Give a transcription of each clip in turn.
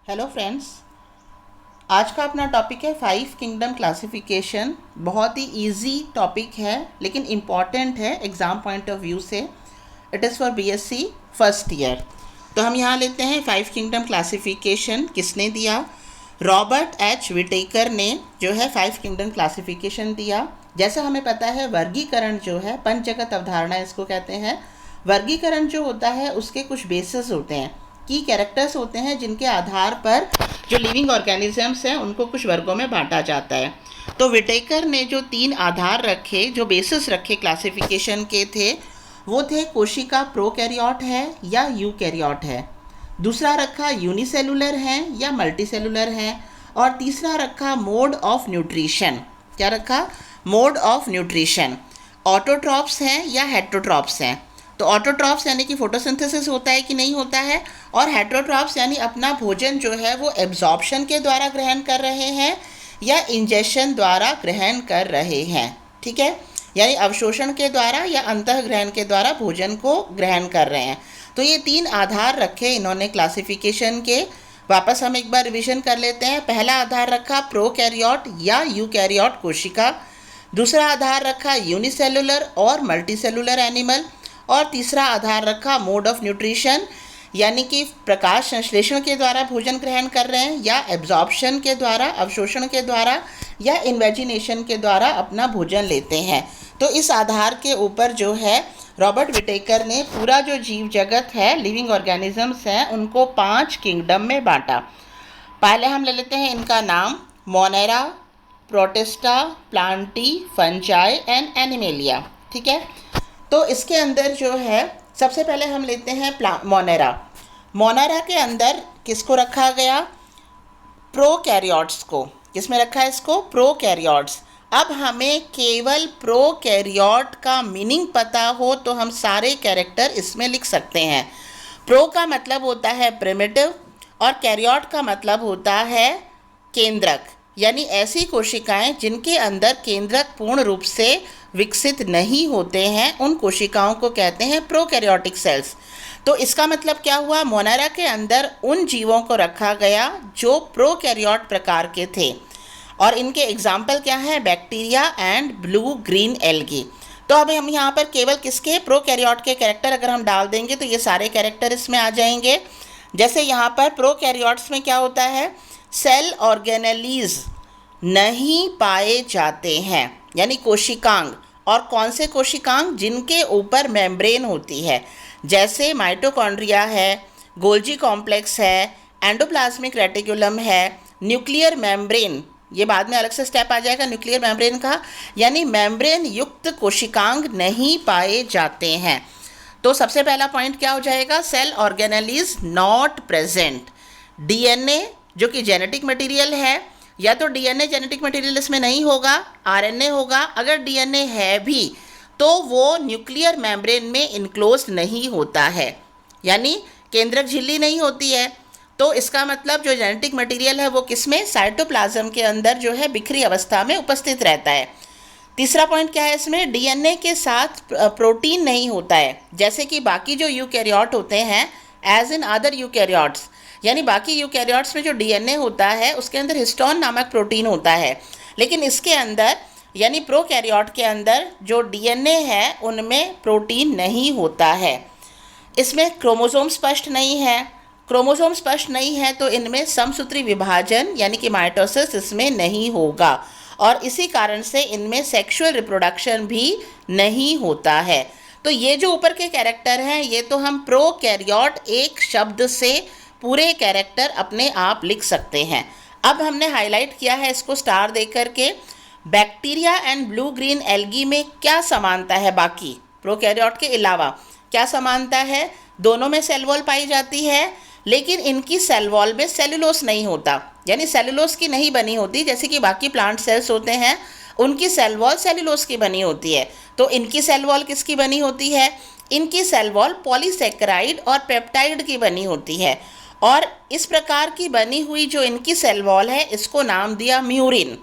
Hello friends. आज का अपना टॉपिक है 5 किंगडम क्लासिफिकेशन। बहुत ही इजी टॉपिक है लेकिन इम्पॉर्टेंट है एग्ज़ाम पॉइंट ऑफ व्यू से। It is for BSc first year. तो हम यहाँ लेते हैं 5 किंगडम क्लासिफिकेशन। किसने दिया? रॉबर्ट एच विटेकर ने जो है 5 किंगडम क्लासिफिकेशन दिया। जैसा हमें पता है वर्गीकरण जो है, पंचजगत अवधारणा इसको कहते हैं। वर्गीकरण जो होता है उसके कुछ बेसिस होते हैं, की कैरेक्टर्स होते हैं जिनके आधार पर जो लिविंग ऑर्गेनिजम्स हैं उनको कुछ वर्गों में बांटा जाता है। तो विटेकर ने जो 3 आधार रखे, जो बेसिस रखे क्लासिफिकेशन के थे, वो थे कोशिका प्रोकैरियोट है या यूकैरियोट है, दूसरा रखा यूनिसेलुलर है या मल्टीसेलुलर है, और तीसरा रखा मोड ऑफ न्यूट्रिशन। क्या रखा? Mode of nutrition. ऑटोट्रॉप्स हैं या हेट्रोट्रॉप्स हैं। तो ऑटोट्रॉप्स यानी कि फोटोसिंथेसिस होता है कि नहीं होता है, और हेट्रोट्रॉप्स यानी अपना भोजन जो है वो एब्जॉर्प्शन के द्वारा ग्रहण कर रहे हैं या इंजेक्शन द्वारा ग्रहण कर रहे हैं। ठीक है, यानी अवशोषण के द्वारा या अंतःग्रहण के द्वारा भोजन को ग्रहण कर रहे हैं। तो ये 3 आधार रखे इन्होंने क्लासिफिकेशन के। वापस हम एक बार रिविजन कर लेते हैं। पहला आधार रखा प्रोकैरियोट या यूकैरियोट कोशिका, दूसरा आधार रखा यूनिसेलुलर और मल्टीसेलुलर एनिमल, और तीसरा आधार रखा मोड ऑफ न्यूट्रिशन यानी कि प्रकाश संश्लेषण के द्वारा भोजन ग्रहण कर रहे हैं या एब्जॉर्प्शन के द्वारा, अवशोषण के द्वारा या इन्वेजिनेशन के द्वारा अपना भोजन लेते हैं। तो इस आधार के ऊपर जो है रॉबर्ट विटेकर ने पूरा जो जीव जगत है, लिविंग ऑर्गेनिजम्स हैं, उनको 5 किंगडम में बांटा। पहले हम ले लेते हैं इनका नाम, Monera, Protista, Plantae, fungi and animalia. ठीक है, तो इसके अंदर जो है सबसे पहले हम लेते हैं मोनेरा। मोनेरा के अंदर किसको रखा गया? प्रोकैरियोट्स को। किसमें रखा है इसको? प्रोकैरियोट्स। अब हमें केवल प्रोकैरियोट का मीनिंग पता हो तो हम सारे कैरेक्टर इसमें लिख सकते हैं। प्रो का मतलब होता है प्रिमिटिव और कैरियोट का मतलब होता है केंद्रक, यानी ऐसी कोशिकाएं जिनके अंदर केंद्रक पूर्ण रूप से विकसित नहीं होते हैं, उन कोशिकाओं को कहते हैं प्रोकैरियोटिक सेल्स। तो इसका मतलब क्या हुआ? मोनेरा के अंदर उन जीवों को रखा गया जो प्रोकैरियोट प्रकार के थे, और इनके एग्जाम्पल क्या हैं? Bacteria and blue green algae. तो अब हम यहाँ पर केवल किसके? प्रोकैरियोट के कैरेक्टर अगर हम डाल देंगे तो ये सारे कैरेक्टर इसमें आ जाएंगे। जैसे यहाँ पर प्रोकैरियोट्स में क्या होता है? सेल ऑर्गेनेलीज नहीं पाए जाते हैं, यानी कोशिकांग। और कौन से कोशिकांग? जिनके ऊपर मेम्ब्रेन होती है, जैसे माइटोकॉन्ड्रिया है, गोल्जी कॉम्प्लेक्स है, एंडोप्लाज्मिक रेटिकुलम है, न्यूक्लियर मेम्ब्रेन, ये बाद में अलग से स्टेप आ जाएगा न्यूक्लियर मेम्ब्रेन का, यानी मेम्ब्रेन युक्त कोशिकांग नहीं पाए जाते हैं। तो सबसे पहला पॉइंट क्या हो जाएगा? Cell organelles not present. DNA जो कि जेनेटिक मटेरियल है, या तो डीएनए जेनेटिक मटेरियल इसमें नहीं होगा, आरएनए होगा। अगर डीएनए है भी तो वो न्यूक्लियर मेम्ब्रेन में इनक्लोज नहीं होता है, यानी केंद्रक झिल्ली नहीं होती है। तो इसका मतलब जो जेनेटिक मटेरियल है वो किसमें? साइटोप्लाज्म के अंदर जो है बिखरी अवस्था में उपस्थित रहता है। तीसरा पॉइंट क्या है इसमें? डीएनए के साथ प्रोटीन नहीं होता है, जैसे कि बाकी जो यूकैरियोट होते हैं, एज इन अदर यूकैरियोट्स, यानी बाकी यूकैरियोट्स में जो डीएनए होता है उसके अंदर हिस्टोन नामक प्रोटीन होता है, लेकिन इसके अंदर यानी प्रोकैरियोट के अंदर जो डीएनए है उनमें प्रोटीन नहीं होता है। इसमें क्रोमोसोम स्पष्ट नहीं है। क्रोमोसोम स्पष्ट नहीं है तो इनमें समसूत्री विभाजन यानी कि माइटोसिस इसमें नहीं होगा, और इसी कारण से इनमें सेक्सुअल रिप्रोडक्शन भी नहीं होता है। तो ये जो ऊपर के कैरेक्टर हैं ये तो हम प्रोकैरियोट एक शब्द से पूरे कैरेक्टर अपने आप लिख सकते हैं। अब हमने हाईलाइट किया है इसको स्टार दे करके। Bacteria and blue green algae में क्या समानता है? बाकी प्रोकैरियोट के अलावा क्या समानता है? दोनों में सेल वॉल पाई जाती है, लेकिन इनकी सेल वॉल में सेलुलोस नहीं होता, यानी सेलुलोस की नहीं बनी होती। जैसे कि बाकी प्लांट सेल्स होते हैं उनकी सेल वॉल सेलुलोस की बनी होती है, तो इनकी सेल वॉल किसकी बनी होती है? इनकी सेल वॉल पॉलीसेकेराइड और पेप्टाइड की बनी होती है। और इस प्रकार की बनी हुई जो इनकी सेल वॉल है इसको नाम दिया म्यूरिन।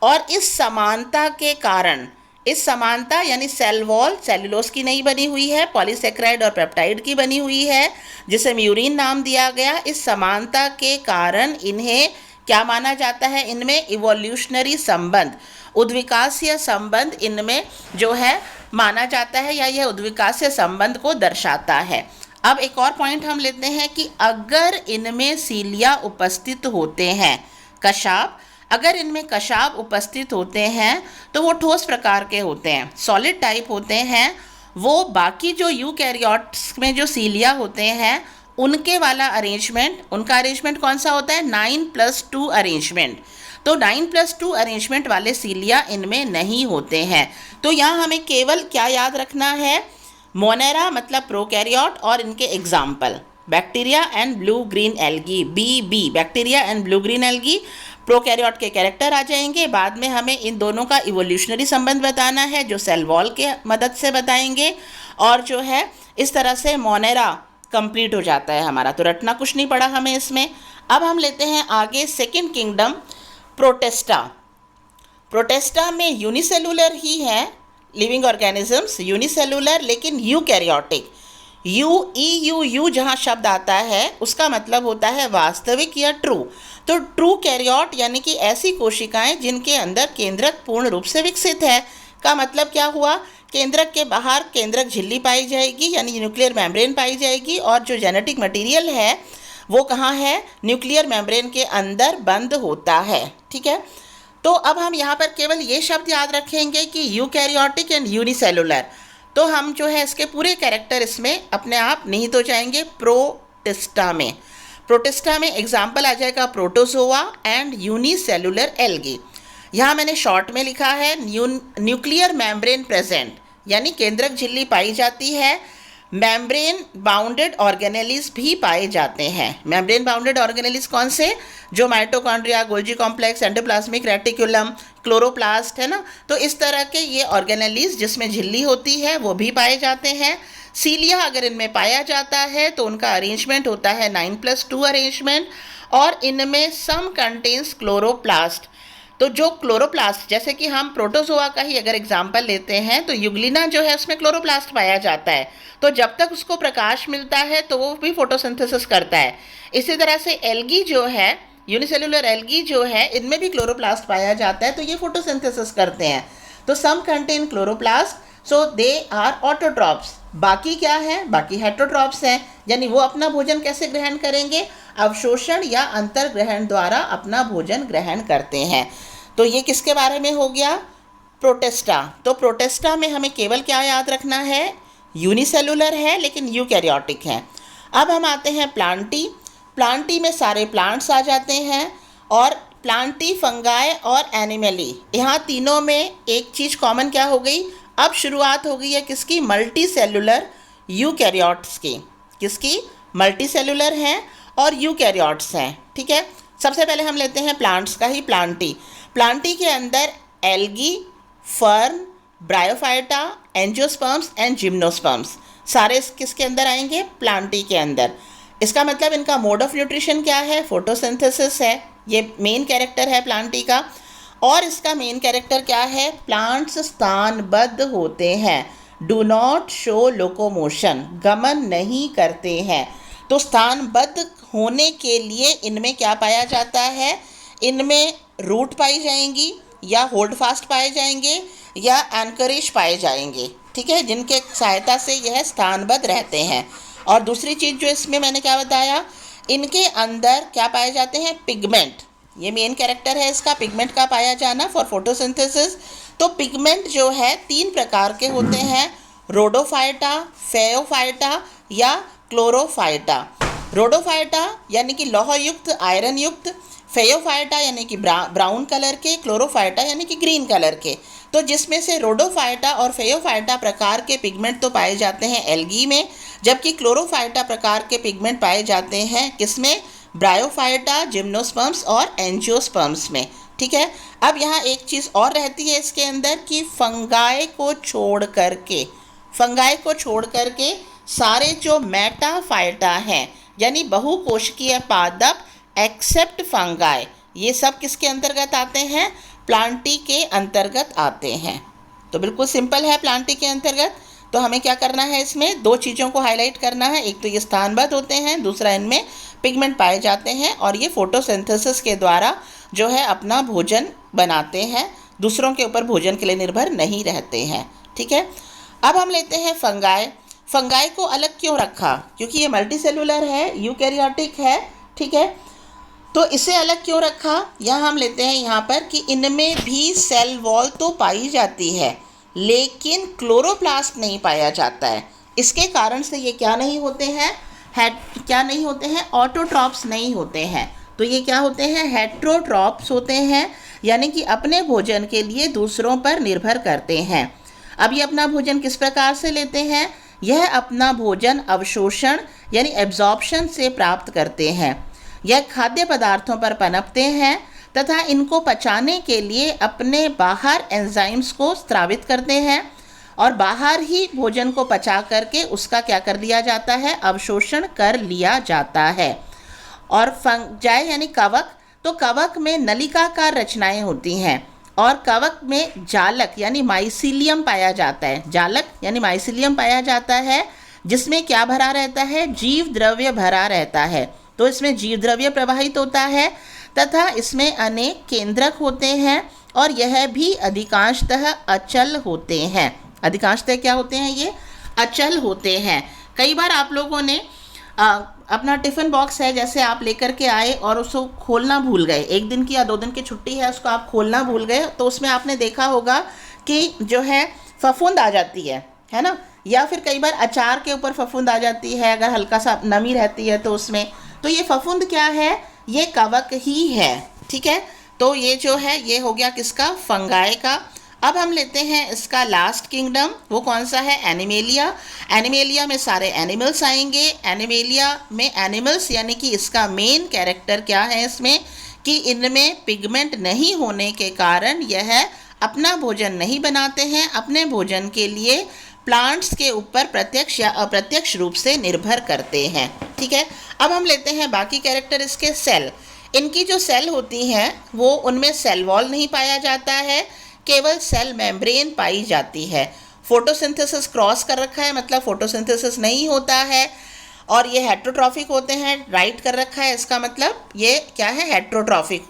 और इस समानता के कारण इस समानता यानी सेल वॉल सेल्यूलोज की नहीं बनी हुई है, पॉलीसेक्राइड और पेप्टाइड की बनी हुई है, जिसे म्यूरिन नाम दिया गया। इस समानता के कारण इन्हें क्या माना जाता है, इनमें इवोल्यूशनरी संबंध, उद्विकासीय संबंध इनमें जो है माना जाता है, या यह उद्विकासीय संबंध को दर्शाता है। अब एक और पॉइंट हम लेते हैं कि अगर इनमें सीलिया उपस्थित होते हैं, कशाब, अगर इनमें कशाब उपस्थित होते हैं तो वो ठोस प्रकार के होते हैं, सॉलिड टाइप होते हैं। वो बाकी जो यूकैरियोट्स में जो सीलिया होते हैं उनके वाला अरेंजमेंट, उनका अरेंजमेंट कौन सा होता है, 9+2 अरेंजमेंट। तो 9+2 अरेंजमेंट वाले सीलिया इनमें नहीं होते हैं। तो यहाँ हमें केवल क्या याद रखना है, मोनेरा मतलब प्रोकैरियोट और इनके example bacteria and blue green algae, BB bacteria and blue green algae prokaryote के कैरेक्टर आ जाएंगे। बाद में हमें इन दोनों का इवोल्यूशनरी संबंध बताना है जो सेल वॉल के मदद से बताएंगे, और जो है इस तरह से मोनेरा कंप्लीट हो जाता है हमारा। तो रटना कुछ नहीं पड़ा हमें इसमें। अब हम लेते हैं आगे सेकेंड किंगडम प्रोटेस्टा। प्रोटेस्टा में यूनिसेलुलर ही है लिविंग ऑर्गेनिजम्स, यूनिसेलुलर लेकिन यूकैरियोटिक। यू जहाँ शब्द आता है उसका मतलब होता है वास्तविक या ट्रू। तो ट्रू कैरियोट यानी कि ऐसी कोशिकाएं जिनके अंदर केंद्रक पूर्ण रूप से विकसित है, का मतलब क्या हुआ, केंद्रक के बाहर केंद्रक झिल्ली पाई जाएगी यानी न्यूक्लियर मेम्ब्रेन पाई जाएगी, और जो जेनेटिक मटेरियल है वो कहाँ है, न्यूक्लियर मेम्ब्रेन के अंदर बंद होता है। ठीक है, तो अब हम यहाँ पर केवल ये शब्द याद रखेंगे कि यूकैरियोटिक एंड यूनिसेलुलर, तो हम जो है इसके पूरे कैरेक्टर इसमें अपने आप निहित हो जाएंगे प्रोटिस्टा में। प्रोटिस्टा में एग्जाम्पल आ जाएगा प्रोटोजोआ एंड यूनिसेलुलर एल्गी। यहाँ मैंने शॉर्ट में लिखा है न्यूक्लियर मेम्ब्रेन प्रेजेंट, यानी केंद्रक झिल्ली पाई जाती है, मेम्ब्रेन बाउंडेड ऑर्गेनेलिस भी पाए जाते हैं। मेम्ब्रेन बाउंडेड ऑर्गेनेलिस कौन से, जो mitochondria, Golgi complex, endoplasmic reticulum, chloroplast है ना, तो इस तरह के ये ऑर्गेनेलिस जिसमें झिल्ली होती है वो भी पाए जाते हैं। सीलिया अगर इनमें पाया जाता है तो उनका अरेंजमेंट होता है 9+2 अरेंजमेंट, और इनमें सम कंटेन्स क्लोरोप्लास्ट। तो जो क्लोरोप्लास्ट, जैसे कि हम प्रोटोजोआ का ही अगर एग्जाम्पल लेते हैं तो युग्लिना जो है उसमें क्लोरोप्लास्ट पाया जाता है, तो जब तक उसको प्रकाश मिलता है तो वो भी फोटोसिंथेसिस करता है। इसी तरह से एल्गी जो है, यूनिसेलुलर एल्गी जो है, इनमें भी क्लोरोप्लास्ट पाया जाता है, तो ये फोटोसिंथेसिस करते हैं। तो some contain chloroplast, so they are autotrophs. बाकी क्या है, बाकी हेटरोट्रॉप्स हैं, यानी वो अपना भोजन कैसे ग्रहण करेंगे, अवशोषण या अंतर्ग्रहण द्वारा अपना भोजन ग्रहण करते हैं। तो ये किसके बारे में हो गया, प्रोटेस्टा। तो प्रोटेस्टा में हमें केवल क्या याद रखना है, यूनिसेलुलर है लेकिन यूकैरियोटिक है। अब हम आते हैं प्लांटी। प्लांटी में सारे प्लांट्स आ जाते हैं, और प्लांटी, फंगाई और एनिमली, यहाँ तीनों में एक चीज़ कॉमन क्या हो गई, अब शुरुआत हो गई है किसकी, मल्टी सेलुलर यूकैरियोट्स की। किसकी, मल्टी सेलुलर हैं और यूकैरियोट्स हैं। ठीक है, सबसे पहले हम लेते हैं प्लांट्स का ही, प्लांटी। प्लांटी के अंदर algae, fern, bryophyta, angiosperms and gymnosperms, सारे किसके अंदर आएंगे, प्लांटी के अंदर। इसका मतलब इनका मोड ऑफ न्यूट्रिशन क्या है, फोटोसिंथेसिस है, ये मेन कैरेक्टर है प्लांटी का। और इसका मेन कैरेक्टर क्या है, प्लांट्स स्थानबद्ध होते हैं, डू नॉट शो लोकोमोशन, गमन नहीं करते हैं। तो स्थानबद्ध होने के लिए इनमें क्या पाया जाता है, इनमें रूट पाई जाएंगी, या होल्ड फास्ट पाए जाएंगे, या एंकरेज पाए जाएंगे। ठीक है, जिनके सहायता से यह स्थानबद्ध रहते हैं। और दूसरी चीज़ जो इसमें मैंने क्या बताया, इनके अंदर क्या पाए जाते हैं, पिगमेंट, ये मेन कैरेक्टर है इसका, पिगमेंट का पाया जाना फॉर फोटोसिंथेसिस। तो पिगमेंट जो है 3 प्रकार के होते हैं, रोडोफाइटा, फेयोफाइटा या क्लोरोफाइटा। रोडोफाइटा यानी कि लौह युक्त, आयरन युक्त, फेयोफाइटा यानी कि ब्राउन कलर के, क्लोरोफाइटा यानी कि ग्रीन कलर के। तो जिसमें से रोडोफाइटा और फेयोफाइटा प्रकार के पिगमेंट तो पाए जाते हैं एल्गी में, जबकि क्लोरोफाइटा प्रकार के पिगमेंट पाए जाते हैं किसमें, ब्रायोफाइटा, जिम्नोस्पर्म्स और एंजियोस्पर्म्स में। ठीक है, अब यहाँ एक चीज़ और रहती है इसके अंदर कि फंगाई को छोड़ करके सारे जो मेटाफाइटा हैं यानी बहुकोशिकीय पादप एक्सेप्ट फंगाई, ये सब किसके अंतर्गत आते हैं, प्लांटी के अंतर्गत आते हैं। तो बिल्कुल सिंपल है प्लांटी के अंतर्गत। तो हमें क्या करना है, इसमें दो चीज़ों को हाईलाइट करना है। एक तो ये स्थानबद्ध होते हैं, दूसरा इनमें पिगमेंट पाए जाते हैं और ये फोटोसिंथेसिस के द्वारा जो है अपना भोजन बनाते हैं, दूसरों के ऊपर भोजन के लिए निर्भर नहीं रहते हैं। ठीक है, अब हम लेते हैं फंगाई। फंगाई को अलग क्यों रखा, क्योंकि ये मल्टीसेलुलर है, यूकैरियोटिक है। ठीक है, तो इसे अलग क्यों रखा, यहाँ हम लेते हैं यहाँ पर कि इनमें भी सेल वॉल तो पाई जाती है लेकिन क्लोरोप्लास्ट नहीं पाया जाता है। इसके कारण से ये क्या नहीं होते हैं, क्या नहीं होते हैं, ऑटोट्रॉप्स नहीं होते हैं। तो ये क्या होते हैं, हेट्रोट्रॉप्स होते हैं, यानी कि अपने भोजन के लिए दूसरों पर निर्भर करते हैं। अब ये अपना भोजन किस प्रकार से लेते हैं, यह अपना भोजन अवशोषण यानी एब्जॉर्प्शन से प्राप्त करते हैं। यह खाद्य पदार्थों पर पनपते हैं तथा इनको पचाने के लिए अपने बाहर एंजाइम्स को स्रावित करते हैं और बाहर ही भोजन को पचा करके उसका क्या कर दिया जाता है, अवशोषण कर लिया जाता है। और फंजाई यानी कवक, तो कवक में नलिकाकार रचनाएं होती हैं और कवक में जालक यानी माइसीलियम पाया जाता है। जालक यानी माइसीलियम पाया जाता है जिसमें क्या भरा रहता है, जीव द्रव्य भरा रहता है। तो इसमें जीव द्रव्य प्रवाहित होता है तथा इसमें अनेक केंद्रक होते हैं और यह भी अधिकांशतः अचल होते हैं। अधिकांशतः क्या होते हैं, ये अचल होते हैं। कई बार आप लोगों ने अपना टिफ़िन बॉक्स है जैसे आप लेकर के आए और उसको खोलना भूल गए, एक दिन की या 2 दिन की छुट्टी है, उसको आप खोलना भूल गए, तो उसमें आपने देखा होगा कि जो है फफूंद आ जाती है ना, या फिर कई बार अचार के ऊपर फफूंद आ जाती है अगर हल्का सा नमी रहती है तो उसमें। तो ये फफूंद क्या है, ये कवक ही है। ठीक है, तो ये जो है ये हो गया किसका, फंगाई का। अब हम लेते हैं इसका लास्ट किंगडम, वो कौन सा है, एनिमेलिया। एनिमेलिया में सारे एनिमल्स आएंगे। एनिमेलिया में एनिमल्स यानी कि इसका मेन कैरेक्टर क्या है इसमें, कि इनमें पिगमेंट नहीं होने के कारण यह अपना भोजन नहीं बनाते हैं, अपने भोजन के लिए प्लांट्स के ऊपर प्रत्यक्ष या अप्रत्यक्ष रूप से निर्भर करते हैं। ठीक है, अब हम लेते हैं बाकी कैरेक्टर इसके, सेल। इनकी जो सेल होती हैं वो उनमें सेल वॉल नहीं पाया जाता है, केवल सेल मेम्ब्रेन पाई जाती है। फोटोसिंथेसिस क्रॉस कर रखा है, मतलब फोटोसिंथेसिस नहीं होता है। और ये हेट्रोट्रॉफिक होते हैं, राइट कर रखा है, इसका मतलब ये क्या है, हेट्रोट्रॉफिक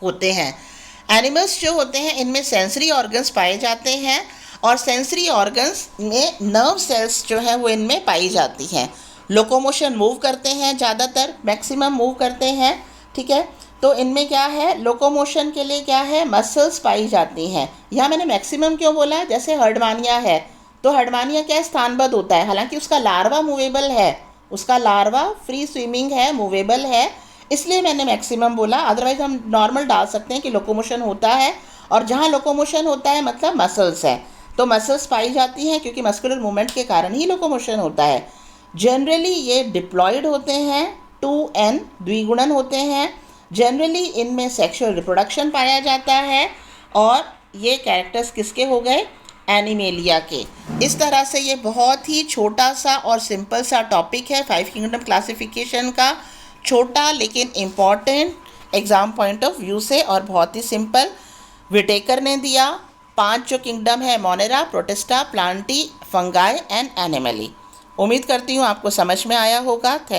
होते हैं। एनिमल्स जो होते हैं इनमें सेंसरी ऑर्गन्स पाए जाते हैं और सेंसरी ऑर्गन्स में नर्व सेल्स जो है वो इनमें पाई जाती हैं। लोकोमोशन मूव करते हैं, ज़्यादातर मैक्सिमम मूव करते हैं। ठीक है, तो इनमें क्या है, लोकोमोशन के लिए क्या है, मसल्स पाई जाती हैं। यहाँ मैंने मैक्सिमम क्यों बोला, जैसे हर्डमानिया है तो हर्डमानिया क्या स्थानबद्ध होता है, हालांकि उसका लार्वा मूवेबल है, उसका लार्वा फ्री स्विमिंग है, मूवेबल है, इसलिए मैंने मैक्सिमम बोला। अदरवाइज हम नॉर्मल डाल सकते हैं कि लोकोमोशन होता है, और जहाँ लोकोमोशन होता है मतलब मसल्स है, तो मसल्स पाई जाती हैं क्योंकि मस्कुलर मूवमेंट के कारण ही लोकोमोशन होता है। जनरली ये डिप्लॉयड होते हैं, 2n द्विगुणन होते हैं। जनरली इनमें सेक्सुअल रिप्रोडक्शन पाया जाता है। और ये कैरेक्टर्स किसके हो गए, एनिमेलिया के। इस तरह से ये बहुत ही छोटा सा और सिंपल सा टॉपिक है 5 किंगडम क्लासिफिकेशन का, छोटा लेकिन important exam point of view से, और बहुत ही सिंपल। विटेकर ने दिया 5 जो किंगडम है, Monera, Protista, Plantae, Fungi and Animalia. उम्मीद करती हूँ आपको समझ में आया होगा। थैंक